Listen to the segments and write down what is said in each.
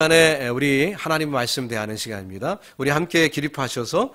시간에 우리 하나님 말씀 대하는 시간입니다. 우리 함께 기립하셔서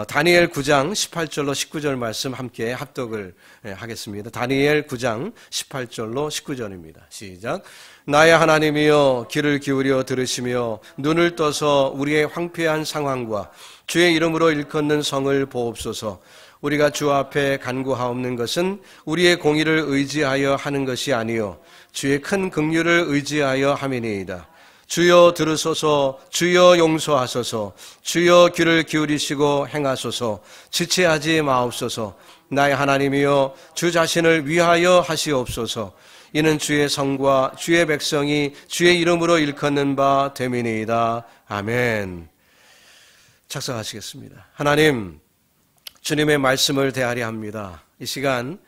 다니엘 9장 18절로 19절 말씀 함께 합독을 하겠습니다. 다니엘 9장 18절로 19절입니다. 시작. 나의 하나님이여 귀를 기울여 들으시며 눈을 떠서 우리의 황폐한 상황과 주의 이름으로 일컫는 성을 보옵소서. 우리가 주 앞에 간구하옵는 것은 우리의 공의를 의지하여 하는 것이 아니요 주의 큰 긍휼을 의지하여 함이니이다. 주여 들으소서. 주여 용서하소서. 주여 귀를 기울이시고 행하소서. 지체하지 마옵소서. 나의 하나님이여 주 자신을 위하여 하시옵소서. 이는 주의 성과 주의 백성이 주의 이름으로 일컫는 바 됨이니이다. 아멘. 작성하시겠습니다. 하나님, 주님의 말씀을 대하려 합니다. 이 시간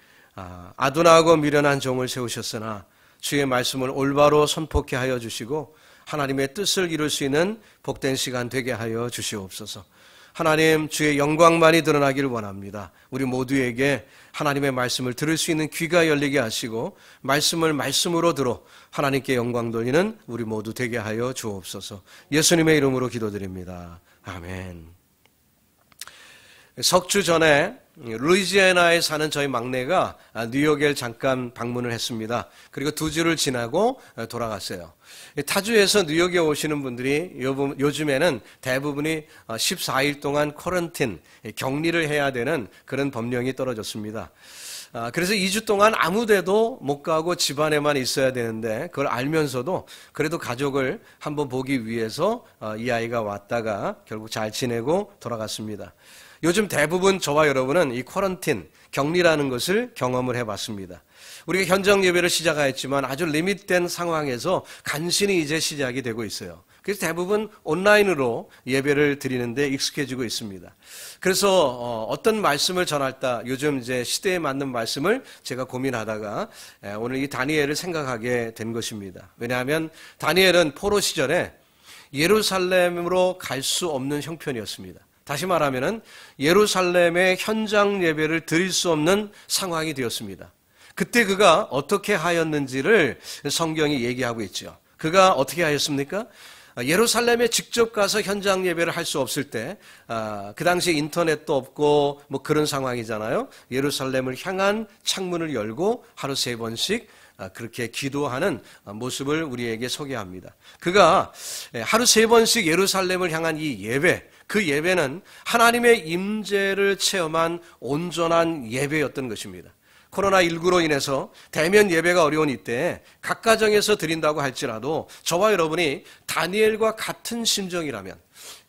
아둔하고 미련한 종을 세우셨으나 주의 말씀을 올바로 선포케 하여 주시고 하나님의 뜻을 이룰 수 있는 복된 시간 되게 하여 주시옵소서. 하나님, 주의 영광만이 드러나기를 원합니다. 우리 모두에게 하나님의 말씀을 들을 수 있는 귀가 열리게 하시고 말씀을 말씀으로 들어 하나님께 영광 돌리는 우리 모두 되게 하여 주옵소서. 예수님의 이름으로 기도드립니다. 아멘. 석주 전에 루이지애나에 사는 저희 막내가 뉴욕에 잠깐 방문을 했습니다. 그리고 2주를 지나고 돌아갔어요. 타주에서 뉴욕에 오시는 분들이 요즘에는 대부분이 14일 동안 쿼런틴, 격리를 해야 되는 그런 법령이 떨어졌습니다. 그래서 2주 동안 아무 데도 못 가고 집안에만 있어야 되는데 그걸 알면서도 그래도 가족을 한번 보기 위해서 이 아이가 왔다가 결국 잘 지내고 돌아갔습니다. 요즘 대부분 저와 여러분은 이 쿼런틴, 격리라는 것을 경험을 해봤습니다. 우리가 현장 예배를 시작하였지만 아주 리밋된 상황에서 간신히 이제 시작이 되고 있어요. 그래서 대부분 온라인으로 예배를 드리는데 익숙해지고 있습니다. 그래서 어떤 말씀을 전할까 요즘 이제 시대에 맞는 말씀을 제가 고민하다가 오늘 이 다니엘을 생각하게 된 것입니다. 왜냐하면 다니엘은 포로 시절에 예루살렘으로 갈 수 없는 형편이었습니다. 다시 말하면은 예루살렘의 현장 예배를 드릴 수 없는 상황이 되었습니다. 그때 그가 어떻게 하였는지를 성경이 얘기하고 있죠. 그가 어떻게 하였습니까? 예루살렘에 직접 가서 현장 예배를 할 수 없을 때, 그 당시에 인터넷도 없고 뭐 그런 상황이잖아요. 예루살렘을 향한 창문을 열고 하루 3번씩 그렇게 기도하는 모습을 우리에게 소개합니다. 그가 하루 3번씩 예루살렘을 향한 이 예배, 그 예배는 하나님의 임재를 체험한 온전한 예배였던 것입니다. 코로나19로 인해서 대면 예배가 어려운 이때 각 가정에서 드린다고 할지라도 저와 여러분이 다니엘과 같은 심정이라면,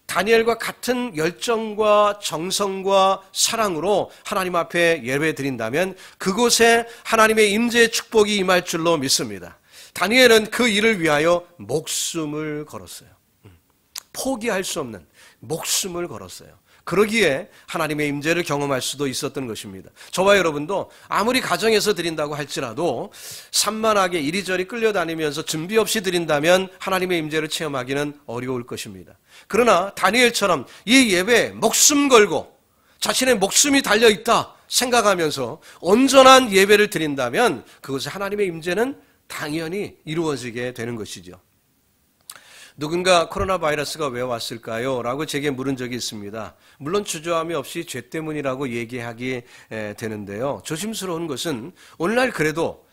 다니엘과 같은 열정과 정성과 사랑으로 하나님 앞에 예배 드린다면 그곳에 하나님의 임재의 축복이 임할 줄로 믿습니다. 다니엘은 그 일을 위하여 목숨을 걸었어요. 포기할 수 없는 목숨을 걸었어요. 그러기에 하나님의 임재를 경험할 수도 있었던 것입니다. 저와 여러분도 아무리 가정에서 드린다고 할지라도 산만하게 이리저리 끌려다니면서 준비 없이 드린다면 하나님의 임재를 체험하기는 어려울 것입니다. 그러나 다니엘처럼 이 예배에 목숨 걸고 자신의 목숨이 달려있다 생각하면서 온전한 예배를 드린다면 그것에 하나님의 임재는 당연히 이루어지게 되는 것이죠. 누군가 코로나 바이러스가 왜 왔을까요? 라고 제게 물은 적이 있습니다. 물론 주저함이 없이 죄 때문이라고 얘기하게 되는데요. 조심스러운 것은 오늘날 그래도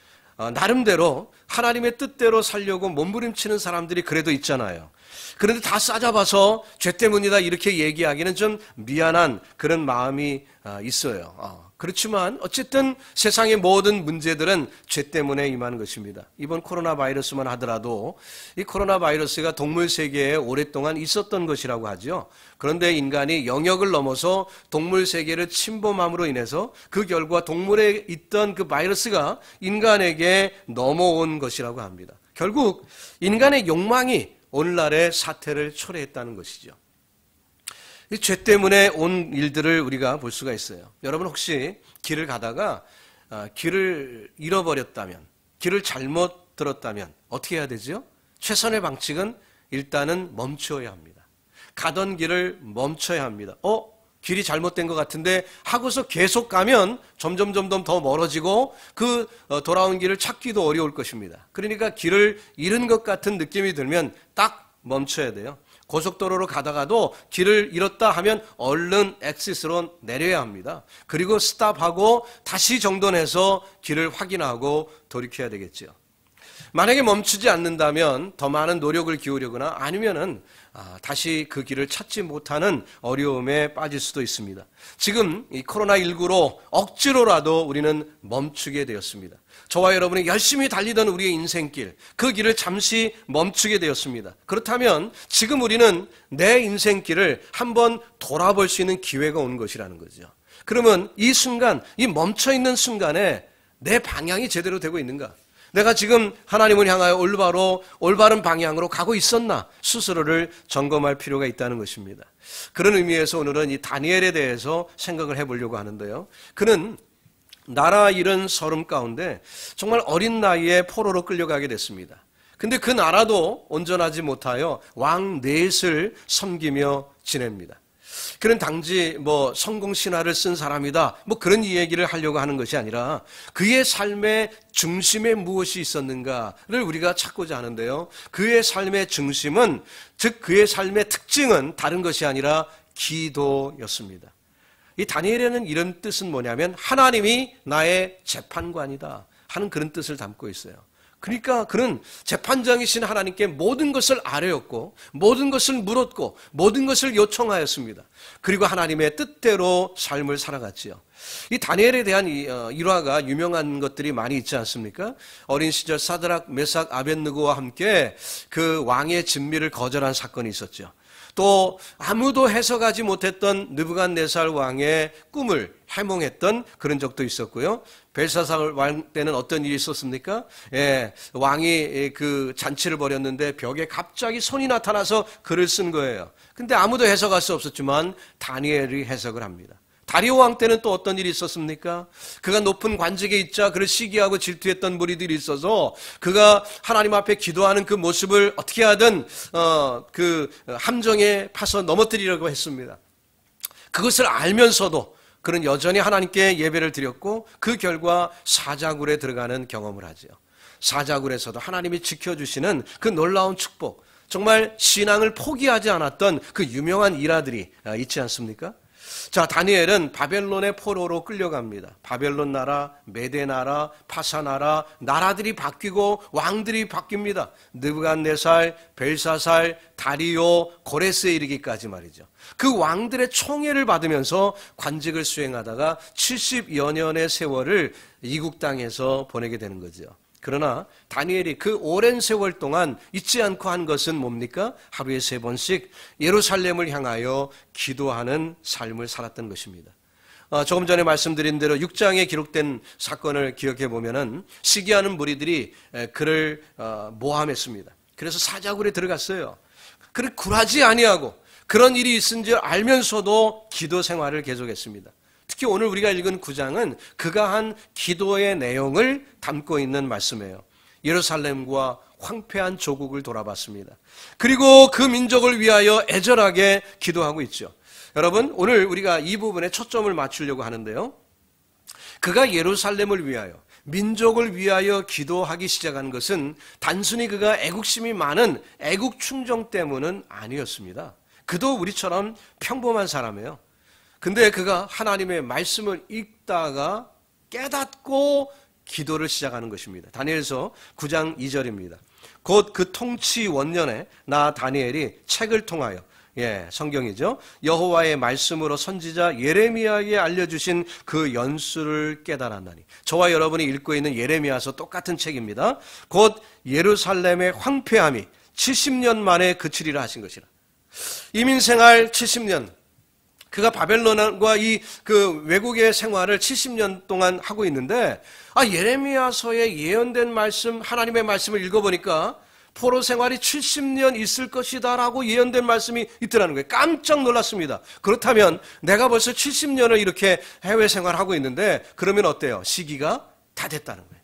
나름대로 하나님의 뜻대로 살려고 몸부림치는 사람들이 그래도 있잖아요. 그런데 다 싸잡아서 죄 때문이다 이렇게 얘기하기는 좀 미안한 그런 마음이 있어요. 그렇지만 어쨌든 세상의 모든 문제들은 죄 때문에 임하는 것입니다. 이번 코로나 바이러스만 하더라도 이 코로나 바이러스가 동물 세계에 오랫동안 있었던 것이라고 하죠. 그런데 인간이 영역을 넘어서 동물 세계를 침범함으로 인해서 그 결과 동물에 있던 그 바이러스가 인간에게 넘어온 것이라고 합니다. 결국 인간의 욕망이 오늘날의 사태를 초래했다는 것이죠. 이 죄 때문에 온 일들을 우리가 볼 수가 있어요. 여러분 혹시 길을 가다가 길을 잃어버렸다면, 길을 잘못 들었다면 어떻게 해야 되죠? 최선의 방식은 일단은 멈춰야 합니다. 가던 길을 멈춰야 합니다. 길이 잘못된 것 같은데 하고서 계속 가면 점점 더 멀어지고 그 돌아온 길을 찾기도 어려울 것입니다. 그러니까 길을 잃은 것 같은 느낌이 들면 딱 멈춰야 돼요. 고속도로로 가다가도 길을 잃었다 하면 얼른 엑시스로 내려야 합니다. 그리고 스탑하고 다시 정돈해서 길을 확인하고 돌이켜야 되겠죠. 만약에 멈추지 않는다면 더 많은 노력을 기울이거나 아니면은 다시 그 길을 찾지 못하는 어려움에 빠질 수도 있습니다. 지금 이 코로나19로 억지로라도 우리는 멈추게 되었습니다. 저와 여러분이 열심히 달리던 우리의 인생길, 그 길을 잠시 멈추게 되었습니다. 그렇다면 지금 우리는 내 인생길을 한번 돌아볼 수 있는 기회가 온 것이라는 거죠. 그러면 이 순간, 이 멈춰있는 순간에 내 방향이 제대로 되고 있는가? 내가 지금 하나님을 향하여 올바른 방향으로 가고 있었나? 스스로를 점검할 필요가 있다는 것입니다. 그런 의미에서 오늘은 이 다니엘에 대해서 생각을 해보려고 하는데요. 그는 나라 잃은 서름 가운데 정말 어린 나이에 포로로 끌려가게 됐습니다. 근데 그 나라도 온전하지 못하여 왕 넷을 섬기며 지냅니다. 그는 단지 성공 신화를 쓴 사람이다 그런 이야기를 하려고 하는 것이 아니라 그의 삶의 중심에 무엇이 있었는가를 우리가 찾고자 하는데요. 그의 삶의 중심은, 즉 그의 삶의 특징은 다른 것이 아니라 기도였습니다. 이 다니엘에는 이런 뜻은 뭐냐면 하나님이 나의 재판관이다 하는 그런 뜻을 담고 있어요. 그러니까 그는 재판장이신 하나님께 모든 것을 아뢰었고 모든 것을 물었고 모든 것을 요청하였습니다. 그리고 하나님의 뜻대로 삶을 살아갔지요. 이 다니엘에 대한 일화가 유명한 것들이 많이 있지 않습니까? 어린 시절 사드락, 메삭, 아벳느고와 함께 그 왕의 진미를 거절한 사건이 있었죠. 또 아무도 해석하지 못했던 느부갓네살 왕의 꿈을 해몽했던 그런 적도 있었고요. 벨사살 왕 때는 어떤 일이 있었습니까? 왕이 그 잔치를 벌였는데 벽에 갑자기 손이 나타나서 글을 쓴 거예요. 근데 아무도 해석할 수 없었지만 다니엘이 해석을 합니다. 다리오 왕 때는 또 어떤 일이 있었습니까? 그가 높은 관직에 있자 그를 시기하고 질투했던 무리들이 있어서 그가 하나님 앞에 기도하는 그 모습을 어떻게 하든 그 함정에 파서 넘어뜨리려고 했습니다. 그것을 알면서도 그는 여전히 하나님께 예배를 드렸고 그 결과 사자굴에 들어가는 경험을 하죠. 사자굴에서도 하나님이 지켜주시는 그 놀라운 축복, 정말 신앙을 포기하지 않았던 그 유명한 일화들이 있지 않습니까? 자, 다니엘은 바벨론의 포로로 끌려갑니다. 바벨론 나라, 메대 나라, 파사 나라, 나라들이 바뀌고 왕들이 바뀝니다. 느부갓네살, 벨사살, 다리오, 고레스에 이르기까지 말이죠. 그 왕들의 총애를 받으면서 관직을 수행하다가 70여 년의 세월을 이국 땅에서 보내게 되는 거죠. 그러나 다니엘이 그 오랜 세월 동안 잊지 않고 한 것은 뭡니까? 하루에 3번씩 예루살렘을 향하여 기도하는 삶을 살았던 것입니다. 조금 전에 말씀드린 대로 6장에 기록된 사건을 기억해 보면은 시기하는 무리들이 그를 모함했습니다. 그래서 사자굴에 들어갔어요. 그를 굴하지 아니하고 그런 일이 있은 줄 알면서도 기도 생활을 계속했습니다. 특히 오늘 우리가 읽은 9장은 그가 한 기도의 내용을 담고 있는 말씀이에요. 예루살렘과 황폐한 조국을 돌아봤습니다. 그리고 그 민족을 위하여 애절하게 기도하고 있죠. 여러분, 오늘 우리가 이 부분에 초점을 맞추려고 하는데요. 그가 예루살렘을 위하여, 민족을 위하여 기도하기 시작한 것은 단순히 그가 애국심이 많은 애국 충정 때문은 아니었습니다. 그도 우리처럼 평범한 사람이에요. 근데 그가 하나님의 말씀을 읽다가 깨닫고 기도를 시작하는 것입니다. 다니엘서 9장 2절입니다. 곧 그 통치 원년에 나 다니엘이 책을 통하여, 성경이죠, 여호와의 말씀으로 선지자 예레미야에게 알려주신 그 연수를 깨달았나니. 저와 여러분이 읽고 있는 예레미야서 똑같은 책입니다. 곧 예루살렘의 황폐함이 70년 만에 그치리라 하신 것이라. 이민생활 70년, 그가 바벨론과 그 외국의 생활을 70년 동안 하고 있는데, 예레미야서에 예언된 말씀, 하나님의 말씀을 읽어보니까 포로 생활이 70년 있을 것이다라고 예언된 말씀이 있더라는 거예요. 깜짝 놀랐습니다. 그렇다면 내가 벌써 70년을 이렇게 해외 생활하고 있는데 그러면 어때요? 시기가 다 됐다는 거예요.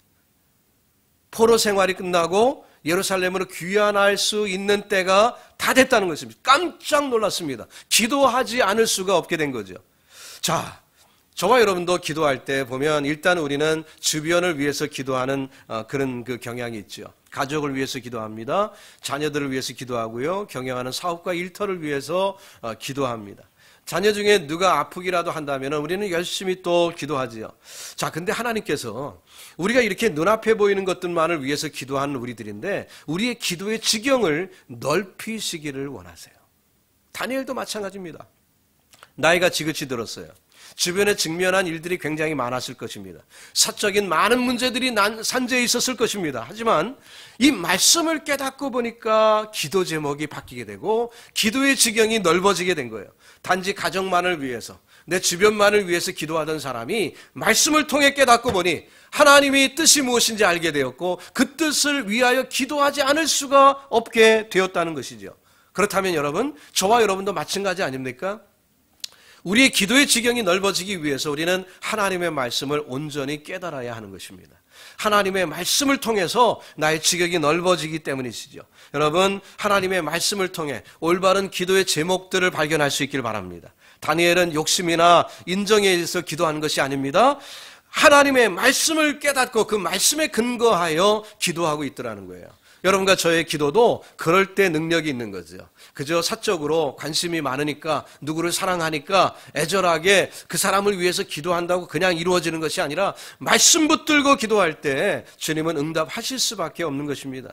포로 생활이 끝나고 예루살렘으로 귀환할 수 있는 때가 다 됐다는 것입니다. 깜짝 놀랐습니다. 기도하지 않을 수가 없게 된 거죠. 자, 저와 여러분도 기도할 때 보면 일단 우리는 주변을 위해서 기도하는 그런 그 경향이 있죠. 가족을 위해서 기도합니다. 자녀들을 위해서 기도하고요. 경영하는 사업과 일터를 위해서 기도합니다. 자녀 중에 누가 아프기라도 한다면 우리는 열심히 또 기도하지요. 자, 근데 하나님께서 우리가 이렇게 눈앞에 보이는 것들만을 위해서 기도하는 우리들인데 우리의 기도의 지경을 넓히시기를 원하세요. 다니엘도 마찬가지입니다. 나이가 지긋이 들었어요. 주변에 직면한 일들이 굉장히 많았을 것입니다. 사적인 많은 문제들이 산재해 있었을 것입니다. 하지만 이 말씀을 깨닫고 보니까 기도 제목이 바뀌게 되고 기도의 지경이 넓어지게 된 거예요. 단지 가정만을 위해서, 내 주변만을 위해서 기도하던 사람이 말씀을 통해 깨닫고 보니 하나님의 뜻이 무엇인지 알게 되었고 그 뜻을 위하여 기도하지 않을 수가 없게 되었다는 것이죠. 그렇다면 여러분, 저와 여러분도 마찬가지 아닙니까? 우리의 기도의 지경이 넓어지기 위해서 우리는 하나님의 말씀을 온전히 깨달아야 하는 것입니다. 하나님의 말씀을 통해서 나의 지경이 넓어지기 때문이시죠. 여러분, 하나님의 말씀을 통해 올바른 기도의 제목들을 발견할 수 있길 바랍니다. 다니엘은 욕심이나 인정에 의해서 기도하는 것이 아닙니다. 하나님의 말씀을 깨닫고 그 말씀에 근거하여 기도하고 있더라는 거예요. 여러분과 저의 기도도 그럴 때 능력이 있는 거죠. 그저 사적으로 관심이 많으니까 누구를 사랑하니까 애절하게 그 사람을 위해서 기도한다고 그냥 이루어지는 것이 아니라 말씀 붙들고 기도할 때 주님은 응답하실 수밖에 없는 것입니다.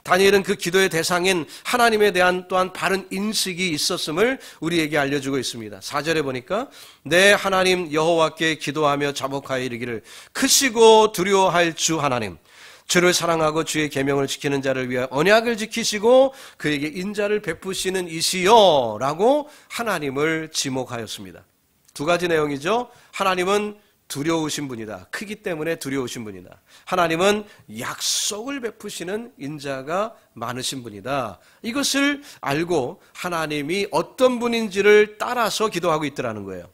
다니엘은 그 기도의 대상인 하나님에 대한 또한 바른 인식이 있었음을 우리에게 알려주고 있습니다. 4절에 보니까 내 하나님 여호와께 기도하며 자복하여 이르기를 크시고 두려워할 주 하나님 주를 사랑하고 주의 계명을 지키는 자를 위하여 언약을 지키시고 그에게 인자를 베푸시는 이시여 라고 하나님을 지목하였습니다. 두 가지 내용이죠. 하나님은 두려우신 분이다. 크기 때문에 두려우신 분이다. 하나님은 약속을 베푸시는 인자가 많으신 분이다. 이것을 알고 하나님이 어떤 분인지를 따라서 기도하고 있더라는 거예요.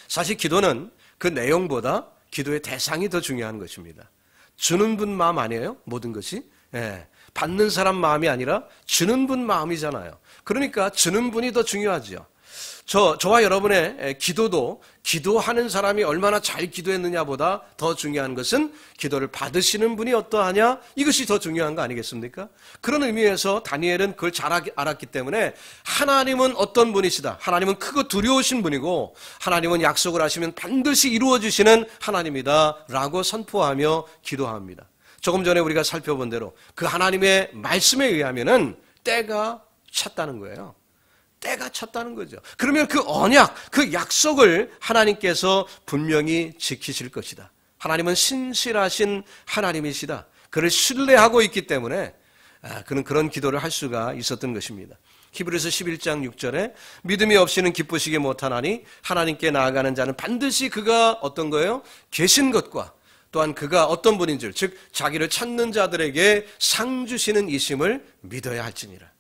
사실 기도는 그 내용보다 기도의 대상이 더 중요한 것입니다. 주는 분 마음 아니에요? 모든 것이? 예. 받는 사람 마음이 아니라 주는 분 마음이잖아요. 그러니까 주는 분이 더 중요하죠. 저와 여러분의 기도도 기도하는 사람이 얼마나 잘 기도했느냐보다 더 중요한 것은 기도를 받으시는 분이 어떠하냐? 이것이 더 중요한 거 아니겠습니까? 그런 의미에서 다니엘은 그걸 잘 알았기 때문에 하나님은 어떤 분이시다. 하나님은 크고 두려우신 분이고 하나님은 약속을 하시면 반드시 이루어 주시는 하나님이다 라고 선포하며 기도합니다. 조금 전에 우리가 살펴본 대로 그 하나님의 말씀에 의하면은 때가 찼다는 거예요. 때가 찼다는 거죠. 그러면 그 언약, 그 약속을 하나님께서 분명히 지키실 것이다. 하나님은 신실하신 하나님이시다. 그를 신뢰하고 있기 때문에 그는 그런 기도를 할 수가 있었던 것입니다. 히브리서 11장 6절에 믿음이 없이는 기쁘시게 못하나니 하나님께 나아가는 자는 반드시 그가 어떤 거예요? 계신 것과 또한 그가 어떤 분인 줄, 즉 자기를 찾는 자들에게 상 주시는 이심을 믿어야 할지니라.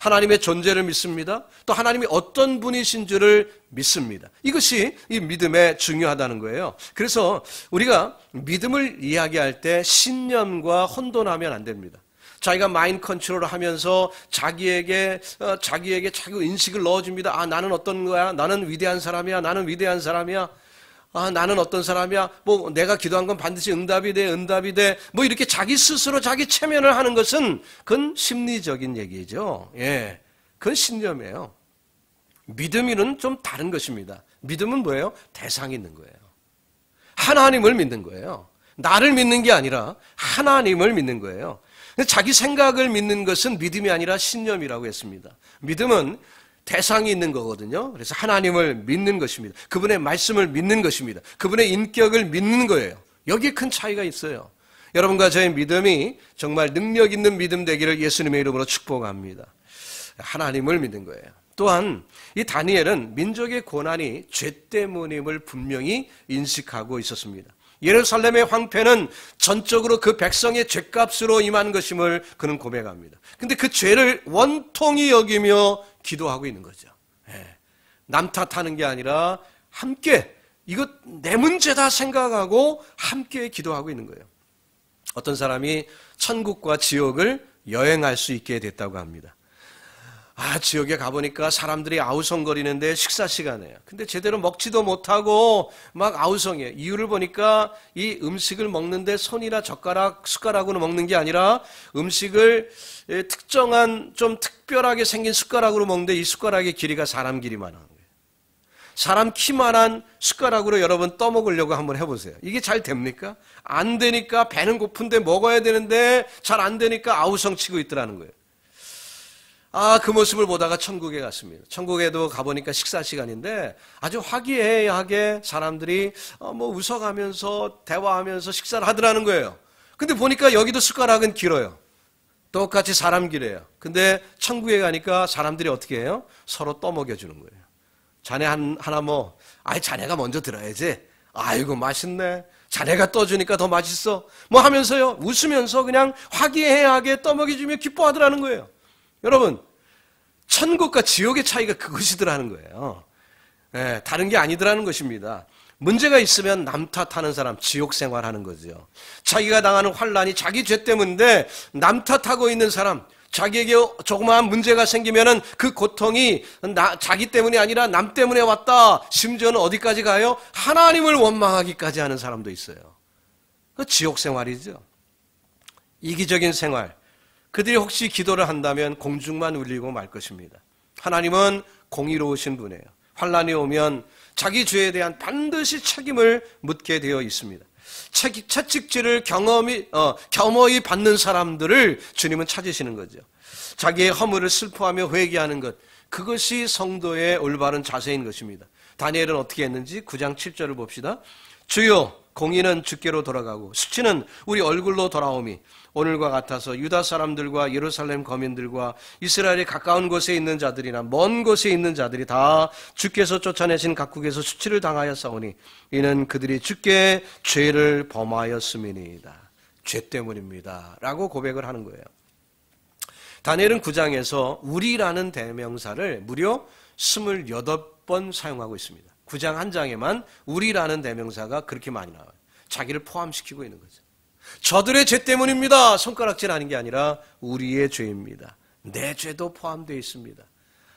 하나님의 존재를 믿습니다. 또 하나님이 어떤 분이신 줄을 믿습니다. 이것이 이 믿음에 중요하다는 거예요. 그래서 우리가 믿음을 이야기할 때 신념과 혼돈하면 안 됩니다. 자기가 마인드 컨트롤을 하면서 자기에게 자기 인식을 넣어줍니다. 아, 나는 어떤 거야? 나는 위대한 사람이야. 나는 위대한 사람이야. 아, 나는 어떤 사람이야? 뭐, 내가 기도한 건 반드시 응답이 돼. 뭐, 이렇게 자기 스스로 자기 체면을 하는 것은 그건 심리적인 얘기죠. 예. 그건 신념이에요. 믿음이는 좀 다른 것입니다. 믿음은 뭐예요? 대상이 있는 거예요. 하나님을 믿는 거예요. 나를 믿는 게 아니라 하나님을 믿는 거예요. 자기 생각을 믿는 것은 믿음이 아니라 신념이라고 했습니다. 믿음은 대상이 있는 거거든요. 그래서 하나님을 믿는 것입니다. 그분의 말씀을 믿는 것입니다. 그분의 인격을 믿는 거예요. 여기에 큰 차이가 있어요. 여러분과 저의 믿음이 정말 능력 있는 믿음 되기를 예수님의 이름으로 축복합니다. 하나님을 믿는 거예요. 또한 이 다니엘은 민족의 고난이 죄 때문임을 분명히 인식하고 있었습니다. 예루살렘의 황폐는 전적으로 그 백성의 죄값으로 임한 것임을 그는 고백합니다. 근데 그 죄를 원통이 여기며 기도하고 있는 거죠. 남 탓하는 게 아니라 함께 이것 내 문제다 생각하고 함께 기도하고 있는 거예요. 어떤 사람이 천국과 지옥을 여행할 수 있게 됐다고 합니다. 지역에 가보니까 사람들이 아우성거리는데 식사 시간이에요. 근데 제대로 먹지도 못하고 막 아우성이에요. 이유를 보니까 이 음식을 먹는데 손이나 젓가락, 숟가락으로 먹는 게 아니라 음식을 특정한 좀 특별하게 생긴 숟가락으로 먹는데 이 숟가락의 길이가 사람 길이만 하는 거예요. 사람 키만한 숟가락으로 여러분 떠먹으려고 한번 해보세요. 이게 잘 됩니까? 안 되니까 배는 고픈데 먹어야 되는데 잘 안 되니까 아우성 치고 있더라는 거예요. 그 모습을 보다가 천국에 갔습니다. 천국에도 가보니까 식사 시간인데 아주 화기애애하게 사람들이 웃어가면서 대화하면서 식사를 하더라는 거예요. 근데 보니까 여기도 숟가락은 길어요. 똑같이 사람 길이에요. 근데 천국에 가니까 사람들이 어떻게 해요? 서로 떠먹여주는 거예요. 자네 하나 자네가 먼저 들어야지. 아이고 맛있네. 자네가 떠주니까 더 맛있어. 하면서요. 웃으면서 그냥 화기애애하게 떠먹여주며 기뻐하더라는 거예요. 여러분, 천국과 지옥의 차이가 그것이더라는 거예요. 다른 게 아니더라는 것입니다. 문제가 있으면 남 탓하는 사람, 지옥 생활하는 거죠. 자기가 당하는 환난이 자기 죄 때문인데 남 탓하고 있는 사람, 자기에게 조그마한 문제가 생기면은 그 고통이 자기 때문이 아니라 남 때문에 왔다. 심지어는 어디까지 가요? 하나님을 원망하기까지 하는 사람도 있어요. 그 지옥 생활이죠. 이기적인 생활. 그들이 혹시 기도를 한다면 공중만 울리고 말 것입니다. 하나님은 공의로우신 분이에요. 환난이 오면 자기 죄에 대한 반드시 책임을 묻게 되어 있습니다. 채찍질을 겸허히 받는 사람들을 주님은 찾으시는 거죠. 자기의 허물을 슬퍼하며 회개하는 것, 그것이 성도의 올바른 자세인 것입니다. 다니엘은 어떻게 했는지 9장 7절을 봅시다. 주여, 공의는 주께로 돌아가고 수치는 우리 얼굴로 돌아오미 오늘과 같아서 유다 사람들과 예루살렘 거민들과 이스라엘의 가까운 곳에 있는 자들이나 먼 곳에 있는 자들이 다 주께서 쫓아내신 각국에서 수치를 당하였사오니 이는 그들이 주께 죄를 범하였음이니이다. 죄 때문입니다. 라고 고백을 하는 거예요. 다니엘은 9장에서 우리라는 대명사를 무려 28번 사용하고 있습니다. 9장 한 장에만 우리라는 대명사가 그렇게 많이 나와요. 자기를 포함시키고 있는 거죠. 저들의 죄 때문입니다. 손가락질 하는 게 아니라 우리의 죄입니다. 내 죄도 포함되어 있습니다.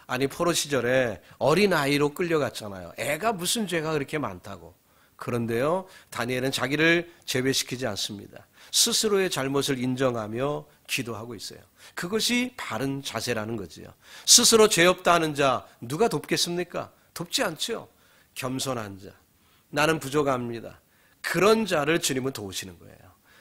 아니 포로 시절에 어린아이로 끌려갔잖아요. 애가 무슨 죄가 그렇게 많다고. 그런데요, 다니엘은 자기를 제외시키지 않습니다. 스스로의 잘못을 인정하며 기도하고 있어요. 그것이 바른 자세라는 거지요. 스스로 죄 없다 하는 자 누가 돕겠습니까? 돕지 않죠. 겸손한 자, 나는 부족합니다. 그런 자를 주님은 도우시는 거예요.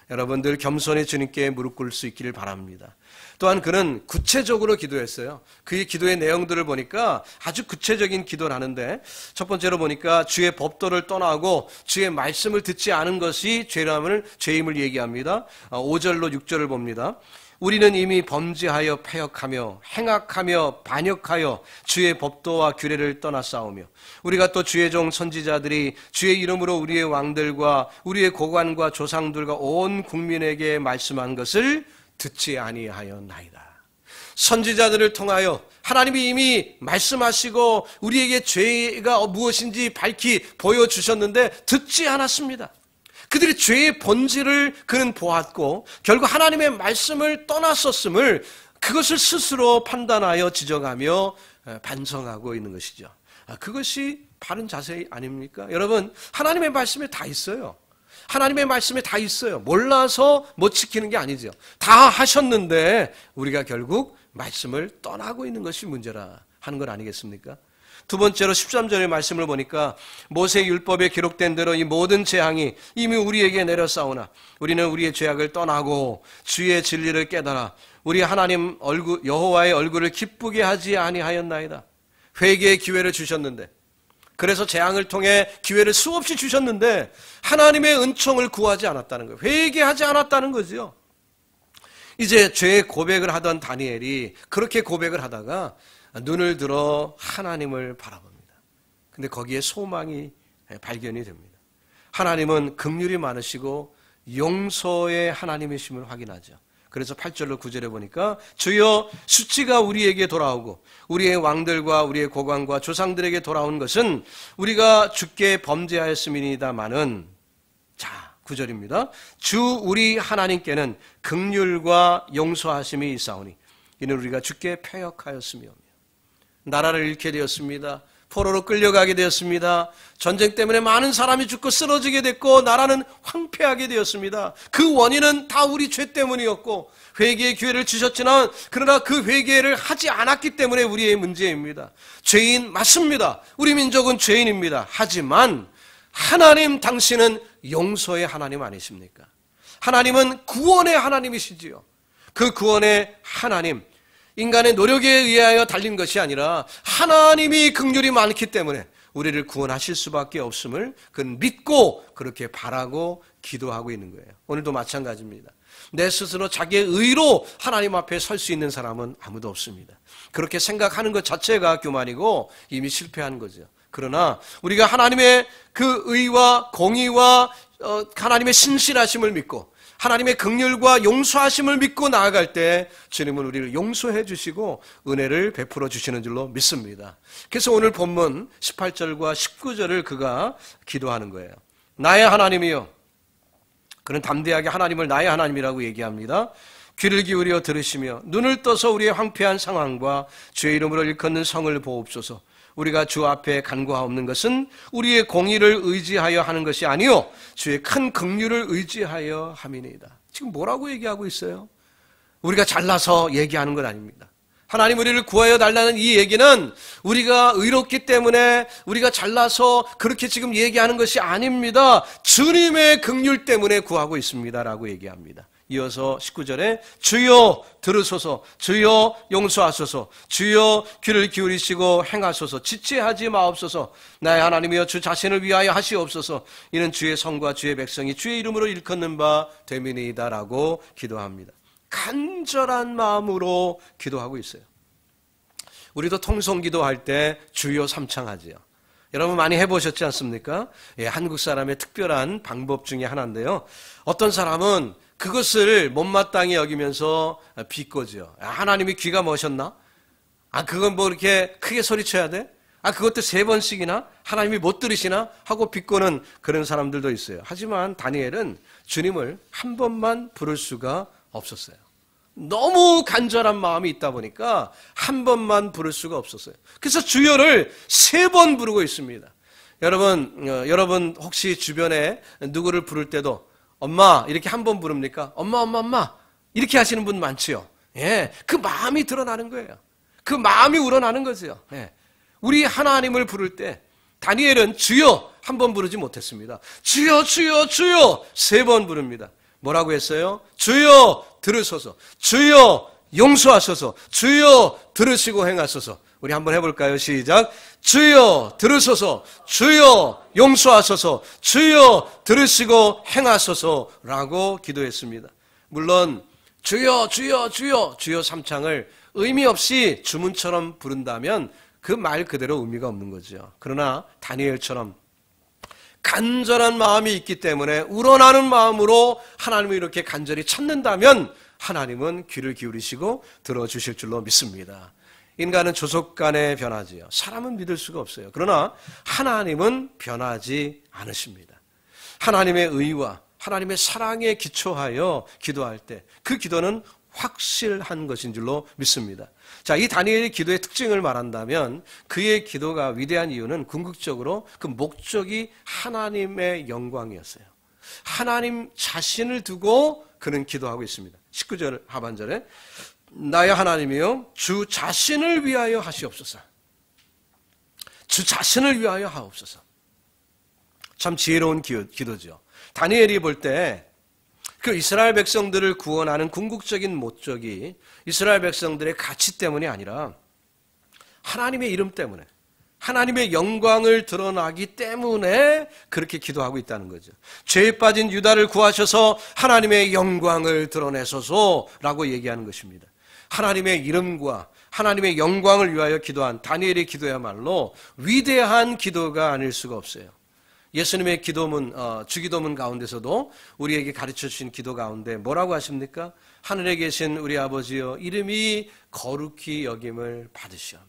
여러분들 겸손히 주님께 무릎 꿇을 수 있기를 바랍니다. 또한 그는 구체적으로 기도했어요. 그의 기도의 내용들을 보니까 아주 구체적인 기도를 하는데 첫 번째로 보니까 주의 법도를 떠나고 주의 말씀을 듣지 않은 것이 죄임을 얘기합니다. 5절로 6절을 봅니다. 우리는 이미 범죄하여 패역하며 행악하며 반역하여 주의 법도와 규례를 떠나싸우며 우리가 또 주의 종 선지자들이 주의 이름으로 우리의 왕들과 우리의 고관과 조상들과 온 국민에게 말씀한 것을 듣지 아니하였나이다. 선지자들을 통하여 하나님이 이미 말씀하시고 우리에게 죄가 무엇인지 밝히 보여주셨는데 듣지 않았습니다. 그들이 죄의 본질을 그는 보았고 결국 하나님의 말씀을 떠났었음을 그것을 스스로 판단하여 지적하며 반성하고 있는 것이죠. 그것이 바른 자세 아닙니까? 여러분, 하나님의 말씀에 다 있어요. 하나님의 말씀에 다 있어요. 몰라서 못 지키는 게 아니죠. 다 하셨는데 우리가 결국 말씀을 떠나고 있는 것이 문제라 하는 건 아니겠습니까? 두 번째로 13절의 말씀을 보니까 모세의 율법에 기록된 대로 이 모든 재앙이 이미 우리에게 내려싸우나 우리는 우리의 죄악을 떠나고 주의 진리를 깨달아 우리 하나님 여호와의 얼굴을 기쁘게 하지 아니하였나이다. 회개의 기회를 주셨는데 그래서 재앙을 통해 기회를 수없이 주셨는데 하나님의 은총을 구하지 않았다는 거예요. 회개하지 않았다는 거죠. 이제 죄의 고백을 하던 다니엘이 그렇게 고백을 하다가 눈을 들어 하나님을 바라봅니다. 근데 거기에 소망이 발견이 됩니다. 하나님은 긍휼이 많으시고 용서의 하나님이심을 확인하죠. 그래서 8절로 9절에 보니까 주여 수치가 우리에게 돌아오고 우리의 왕들과 우리의 고관과 조상들에게 돌아온 것은 우리가 주께 범죄하였음이니다마는 자 9절입니다. 주 우리 하나님께는 긍휼과 용서하심이 있사오니 이는 우리가 주께 패역하였으며 나라를 잃게 되었습니다. 포로로 끌려가게 되었습니다. 전쟁 때문에 많은 사람이 죽고 쓰러지게 됐고 나라는 황폐하게 되었습니다. 그 원인은 다 우리 죄 때문이었고 회개의 기회를 주셨지만 그러나 그 회개를 하지 않았기 때문에 우리의 문제입니다. 죄인 맞습니다. 우리 민족은 죄인입니다. 하지만 하나님 당신은 용서의 하나님 아니십니까? 하나님은 구원의 하나님이시지요. 그 구원의 하나님, 인간의 노력에 의하여 달린 것이 아니라 하나님이 긍휼이 많기 때문에 우리를 구원하실 수밖에 없음을 그는 믿고 그렇게 바라고 기도하고 있는 거예요. 오늘도 마찬가지입니다. 내 스스로 자기의 의로 하나님 앞에 설 수 있는 사람은 아무도 없습니다. 그렇게 생각하는 것 자체가 교만이고 이미 실패한 거죠. 그러나 우리가 하나님의 그 의와 공의와 하나님의 신실하심을 믿고 하나님의 긍휼과 용서하심을 믿고 나아갈 때 주님은 우리를 용서해 주시고 은혜를 베풀어 주시는 줄로 믿습니다. 그래서 오늘 본문 18절과 19절을 그가 기도하는 거예요. 나의 하나님이여. 그는 담대하게 하나님을 나의 하나님이라고 얘기합니다. 귀를 기울여 들으시며 눈을 떠서 우리의 황폐한 상황과 주의 이름으로 일컫는 성을 보옵소서. 우리가 주 앞에 간구하옵는 것은 우리의 공의를 의지하여 하는 것이 아니요 주의 큰 긍휼을 의지하여 함이니이다. 지금 뭐라고 얘기하고 있어요? 우리가 잘나서 얘기하는 건 아닙니다. 하나님 우리를 구하여 달라는 이 얘기는 우리가 의롭기 때문에 우리가 잘나서 그렇게 지금 얘기하는 것이 아닙니다. 주님의 긍휼 때문에 구하고 있습니다라고 얘기합니다. 이어서 19절에 주여 들으소서, 주여 용서하소서, 주여 귀를 기울이시고 행하소서, 지체하지 마옵소서. 나의 하나님이여 주 자신을 위하여 하시옵소서. 이는 주의 성과 주의 백성이 주의 이름으로 일컫는 바 됨이니이다라고 기도합니다. 간절한 마음으로 기도하고 있어요. 우리도 통성기도할 때 주여 삼창하지요. 여러분 많이 해보셨지 않습니까? 예, 한국 사람의 특별한 방법 중에 하나인데요. 어떤 사람은 그것을 못마땅히 여기면서 비꼬죠. 하나님이 귀가 머셨나? 그건 뭐 이렇게 크게 소리쳐야 돼? 그것도 3번씩이나? 하나님이 못 들으시나? 하고 비꼬는 그런 사람들도 있어요. 하지만 다니엘은 주님을 한 번만 부를 수가 없었어요. 너무 간절한 마음이 있다 보니까 한 번만 부를 수가 없었어요. 그래서 주여를 3번 부르고 있습니다. 여러분 혹시 주변에 누구를 부를 때도 엄마 이렇게 한 번 부릅니까? 엄마 이렇게 하시는 분 많지요. 예, 그 마음이 드러나는 거예요. 그 마음이 우러나는 거죠. 예, 우리 하나님을 부를 때 다니엘은 주여 한 번 부르지 못했습니다. 주여 3번 부릅니다. 뭐라고 했어요? 주여 들으소서, 주여 용서하소서, 주여 들으시고 행하소서. 우리 한번 해볼까요? 시작. 주여 들으소서, 주여 용서하소서, 주여 들으시고 행하소서라고 기도했습니다. 물론 주여 삼창을 의미 없이 주문처럼 부른다면 그 말 그대로 의미가 없는 거죠. 그러나 다니엘처럼 간절한 마음이 있기 때문에 우러나는 마음으로 하나님을 이렇게 간절히 찾는다면 하나님은 귀를 기울이시고 들어주실 줄로 믿습니다. 인간은 조속간에 변하지요. 사람은 믿을 수가 없어요. 그러나 하나님은 변하지 않으십니다. 하나님의 의와 하나님의 사랑에 기초하여 기도할 때 그 기도는 확실한 것인 줄로 믿습니다. 자, 이 다니엘의 기도의 특징을 말한다면 그의 기도가 위대한 이유는 궁극적으로 그 목적이 하나님의 영광이었어요. 하나님 자신을 두고 그는 기도하고 있습니다. 19절 하반절에 나의 하나님이여 주 자신을 위하여 하시옵소서. 주 자신을 위하여 하옵소서. 참 지혜로운 기도죠. 다니엘이 볼 때 그 이스라엘 백성들을 구원하는 궁극적인 목적이 이스라엘 백성들의 가치 때문이 아니라 하나님의 이름 때문에 하나님의 영광을 드러나기 때문에 그렇게 기도하고 있다는 거죠. 죄에 빠진 유다를 구하셔서 하나님의 영광을 드러내소서라고 얘기하는 것입니다. 하나님의 이름과 하나님의 영광을 위하여 기도한 다니엘의 기도야말로 위대한 기도가 아닐 수가 없어요. 예수님의 기도문, 주기도문 가운데서도 우리에게 가르쳐 주신 기도 가운데 뭐라고 하십니까? 하늘에 계신 우리 아버지여 이름이 거룩히 여김을 받으시오며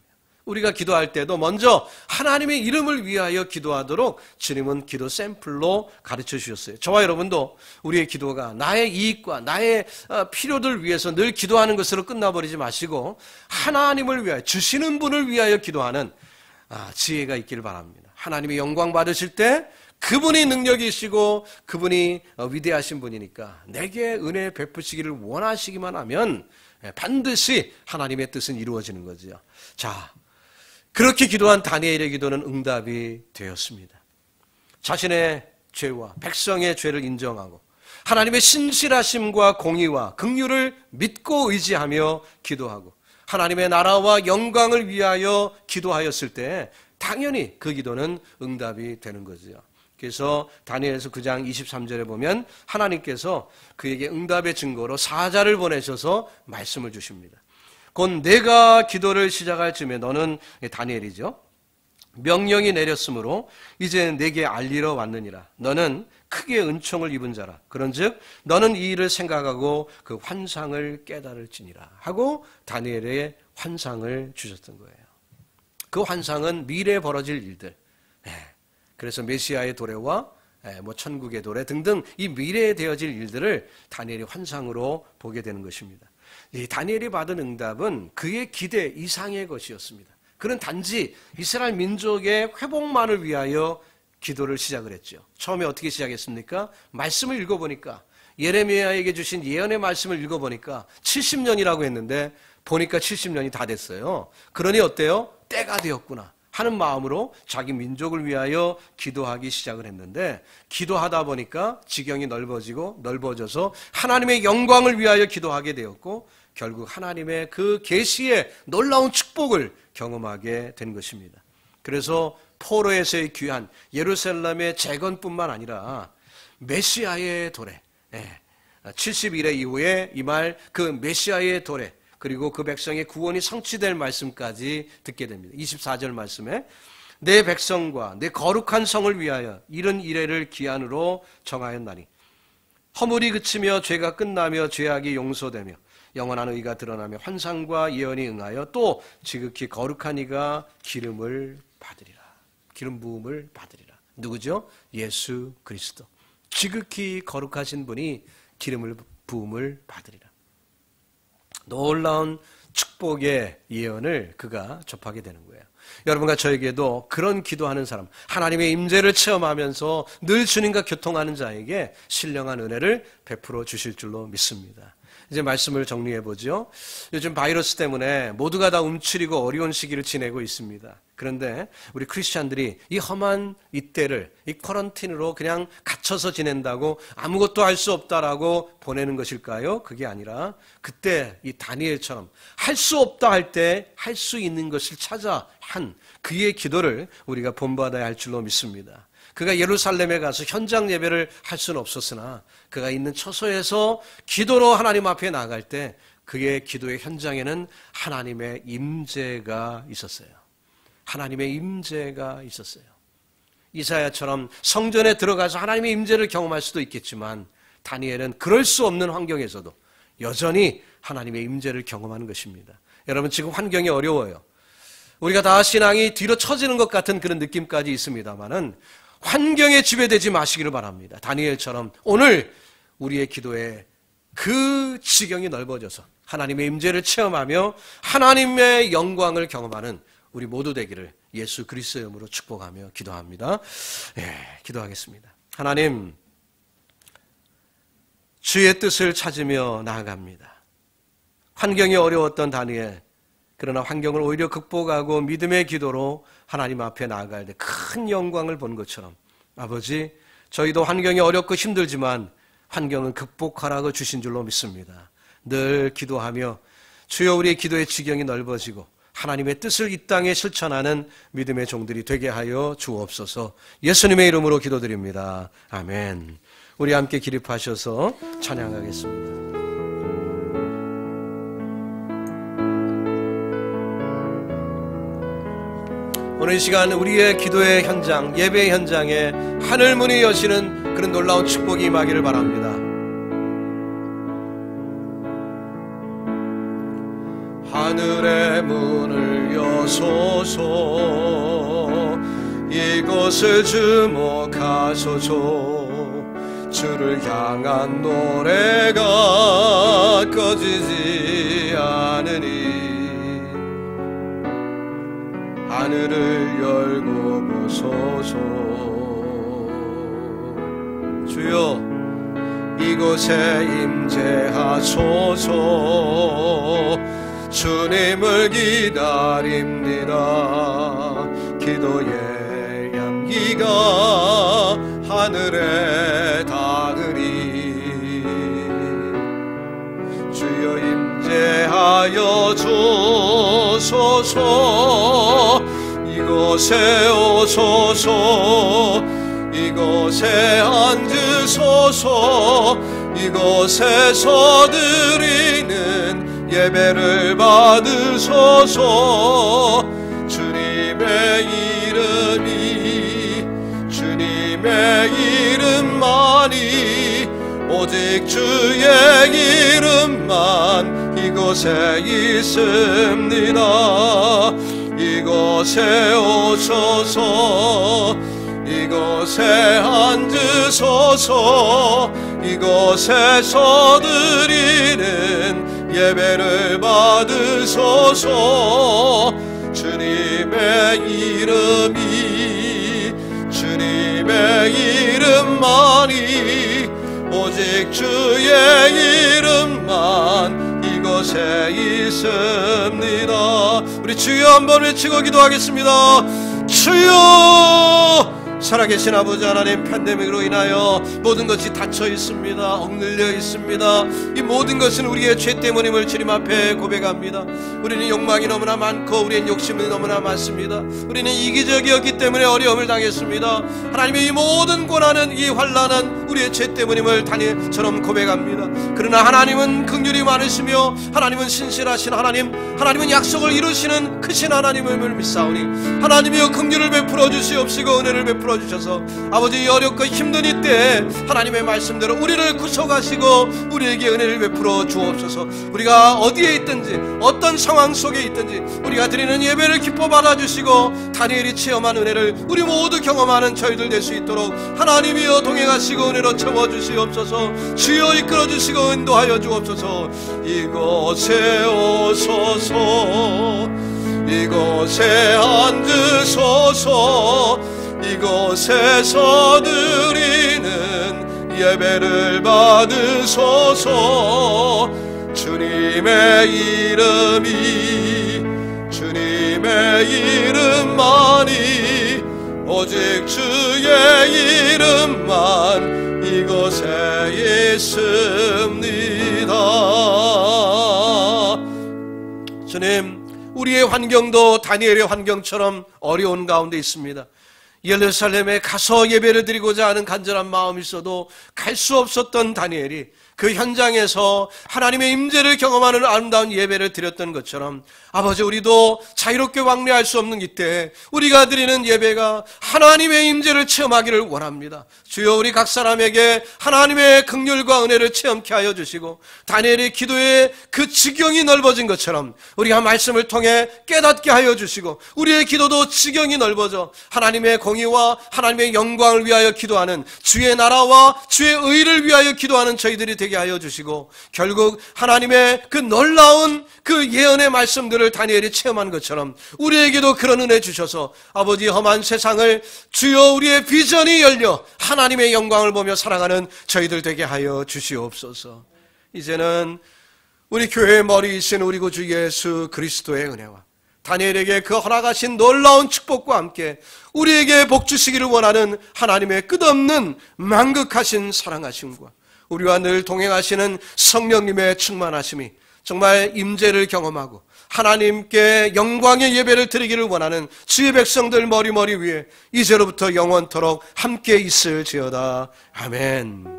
우리가 기도할 때도 먼저 하나님의 이름을 위하여 기도하도록 주님은 기도 샘플로 가르쳐 주셨어요. 저와 여러분도 우리의 기도가 나의 이익과 나의 필요들 위해서 늘 기도하는 것으로 끝나버리지 마시고 하나님을 위하여 주시는 분을 위하여 기도하는 지혜가 있기를 바랍니다. 하나님의 영광 받으실 때 그분이 능력이시고 그분이 위대하신 분이니까 내게 은혜 베푸시기를 원하시기만 하면 반드시 하나님의 뜻은 이루어지는 거죠. 자, 그렇게 기도한 다니엘의 기도는 응답이 되었습니다. 자신의 죄와 백성의 죄를 인정하고 하나님의 신실하심과 공의와 긍휼을 믿고 의지하며 기도하고 하나님의 나라와 영광을 위하여 기도하였을 때 당연히 그 기도는 응답이 되는 거죠. 그래서 다니엘서 9장 23절에 보면 하나님께서 그에게 응답의 증거로 사자를 보내셔서 말씀을 주십니다. 곧 내가 기도를 시작할 즈음에 너는 다니엘이죠. 명령이 내렸으므로 이제 내게 알리러 왔느니라. 너는 크게 은총을 입은 자라. 그런즉 너는 이 일을 생각하고 그 환상을 깨달을지니라 하고 다니엘의 환상을 주셨던 거예요. 그 환상은 미래에 벌어질 일들. 그래서 메시아의 도래와 천국의 도래 등등 이 미래에 되어질 일들을 다니엘이 환상으로 보게 되는 것입니다. 이 다니엘이 받은 응답은 그의 기대 이상의 것이었습니다. 그는 단지 이스라엘 민족의 회복만을 위하여 기도를 시작을 했죠. 처음에 어떻게 시작했습니까? 말씀을 읽어보니까 예레미야에게 주신 예언의 말씀을 읽어보니까 70년이라고 했는데 보니까 70년이 다 됐어요. 그러니 어때요? 때가 되었구나 하는 마음으로 자기 민족을 위하여 기도하기 시작을 했는데 기도하다 보니까 지경이 넓어져서 하나님의 영광을 위하여 기도하게 되었고 결국 하나님의 그 계시의 놀라운 축복을 경험하게 된 것입니다. 그래서 포로에서의 귀환, 예루살렘의 재건뿐만 아니라 메시아의 도래, 70일의 이후에 임할 그 메시아의 도래, 그리고 그 백성의 구원이 성취될 말씀까지 듣게 됩니다. 24절 말씀에 내 백성과 내 거룩한 성을 위하여 이런 이래를 기한으로 정하였나니 허물이 그치며 죄가 끝나며 죄악이 용서되며 영원한 의가 드러나며 환상과 예언이 응하여 또 지극히 거룩한 이가 기름을 받으리라. 기름 부음을 받으리라. 누구죠? 예수 그리스도. 지극히 거룩하신 분이 기름을 부음을 받으리라. 놀라운 축복의 예언을 그가 접하게 되는 거예요. 여러분과 저에게도 그런 기도하는 사람, 하나님의 임재를 체험하면서 늘 주님과 교통하는 자에게 신령한 은혜를 베풀어 주실 줄로 믿습니다. 이제 말씀을 정리해 보죠. 요즘 바이러스 때문에 모두가 다 움츠리고 어려운 시기를 지내고 있습니다. 그런데 우리 크리스찬들이 이 험한 이때를 이 쿼런틴으로 그냥 갇혀서 지낸다고 아무것도 할 수 없다라고 보내는 것일까요? 그게 아니라 그때 이 다니엘처럼 할 수 없다 할 때 할 수 있는 것을 찾아 한 그의 기도를 우리가 본받아야 할 줄로 믿습니다. 그가 예루살렘에 가서 현장 예배를 할 수는 없었으나 그가 있는 처소에서 기도로 하나님 앞에 나갈 때 그의 기도의 현장에는 하나님의 임재가 있었어요. 하나님의 임재가 있었어요. 이사야처럼 성전에 들어가서 하나님의 임재를 경험할 수도 있겠지만 다니엘은 그럴 수 없는 환경에서도 여전히 하나님의 임재를 경험하는 것입니다. 여러분 지금 환경이 어려워요. 우리가 다 신앙이 뒤로 처지는 것 같은 그런 느낌까지 있습니다만은 환경에 지배되지 마시기를 바랍니다. 다니엘처럼 오늘 우리의 기도에 그 지경이 넓어져서 하나님의 임재를 체험하며 하나님의 영광을 경험하는 우리 모두 되기를 예수 그리스도의 이름으로 축복하며 기도합니다. 기도하겠습니다. 하나님, 주의 뜻을 찾으며 나아갑니다. 환경이 어려웠던 다니엘, 그러나 환경을 오히려 극복하고 믿음의 기도로 하나님 앞에 나아갈 때 큰 영광을 본 것처럼 아버지, 저희도 환경이 어렵고 힘들지만 환경은 극복하라고 주신 줄로 믿습니다. 늘 기도하며 주여 우리의 기도의 지경이 넓어지고 하나님의 뜻을 이 땅에 실천하는 믿음의 종들이 되게 하여 주옵소서. 예수님의 이름으로 기도드립니다. 아멘. 우리 함께 기립하셔서 찬양하겠습니다. 오늘 이 시간 우리의 기도의 현장, 예배의 현장에 하늘문이 여시는 그런 놀라운 축복이 임하기를 바랍니다. 하늘의 문을 주옵소서. 이곳을 주목하소서. 주를 향한 노래가 꺼지지 않으니 하늘을 열고 보소서. 주여 이곳에 임재하소서. 주님을 기다립니다. 기도의 향기가 하늘에 닿으리. 주여 임재하여 주소서. 이곳에 오소서. 이곳에 앉으소서. 이곳에서 드리는 예배를 받으소서. 주님의 이름만이 오직 주의 이름만 이곳에 있습니다. 이곳에 오소서. 이곳에 앉으소서. 이곳에서 드리는 예배를 받으소서. 주님의 이름만이 오직 주의 이름만 이곳에 있습니다. 우리 주여 한번 외치고 기도하겠습니다. 주여! 살아계신 아버지 하나님, 팬데믹으로 인하여 모든 것이 닫혀 있습니다. 억눌려 있습니다. 이 모든 것은 우리의 죄 때문임을 주님 앞에 고백합니다. 우리는 욕망이 너무나 많고 우리의 욕심이 너무나 많습니다. 우리는 이기적이었기 때문에 어려움을 당했습니다. 하나님의 이 모든 고난은, 이 환난은 우리의 죄 때문임을 다니엘처럼 고백합니다. 그러나 하나님은 긍휼이 많으시며 하나님은 신실하신 하나님, 하나님은 약속을 이루시는 크신 하나님을 믿사오니 하나님이여 긍휼을 베풀어 주시옵시고 은혜를 베풀어 주셔서 아버지 이 어렵고 힘든 이때 하나님의 말씀대로 우리를 구속하시고 우리에게 은혜를 베풀어 주옵소서. 우리가 어디에 있든지 어떤 상황 속에 있든지 우리가 드리는 예배를 기뻐 받아주시고 다니엘이 체험한 은혜를 우리 모두 경험하는 저희들 될 수 있도록 하나님이여 동행하시고 은혜로 채워주시옵소서. 주여 이끌어주시고 인도하여 주옵소서. 이곳에 오소서. 이곳에 앉으소서. 이곳에서 드리는 예배를 받으소서. 주님의 이름만이 오직 주의 이름만 이곳에 있습니다. 주님, 우리의 환경도 다니엘의 환경처럼 어려운 가운데 있습니다. 예루살렘에 가서 예배를 드리고자 하는 간절한 마음이 있어도 갈 수 없었던 다니엘이 그 현장에서 하나님의 임재를 경험하는 아름다운 예배를 드렸던 것처럼 아버지, 우리도 자유롭게 왕래할 수 없는 이때 우리가 드리는 예배가 하나님의 임재를 체험하기를 원합니다. 주여, 우리 각 사람에게 하나님의 긍휼과 은혜를 체험케 하여 주시고 다니엘의 기도에 그 지경이 넓어진 것처럼 우리가 말씀을 통해 깨닫게 하여 주시고 우리의 기도도 지경이 넓어져 하나님의 공의와 하나님의 영광을 위하여 기도하는, 주의 나라와 주의 의를 위하여 기도하는 저희들이 되게 하여 주시고 결국 하나님의 그 놀라운 그 예언의 말씀들을 다니엘이 체험한 것처럼 우리에게도 그런 은혜 주셔서 아버지, 험한 세상을 주여 우리의 비전이 열려 하나님의 영광을 보며 살아가는 저희들 되게 하여 주시옵소서. 이제는 우리 교회의 머리이신 우리 구주 예수 그리스도의 은혜와 다니엘에게 그 허락하신 놀라운 축복과 함께 우리에게 복 주시기를 원하는 하나님의 끝없는 만극하신 사랑하심과 우리와 늘 동행하시는 성령님의 충만하심이 정말 임재를 경험하고 하나님께 영광의 예배를 드리기를 원하는 주의 백성들 머리 위에 이제로부터 영원토록 함께 있을지어다. 아멘.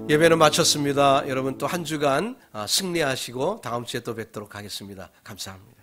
예배는 마쳤습니다. 여러분 또 한 주간 승리하시고 다음 주에 또 뵙도록 하겠습니다. 감사합니다.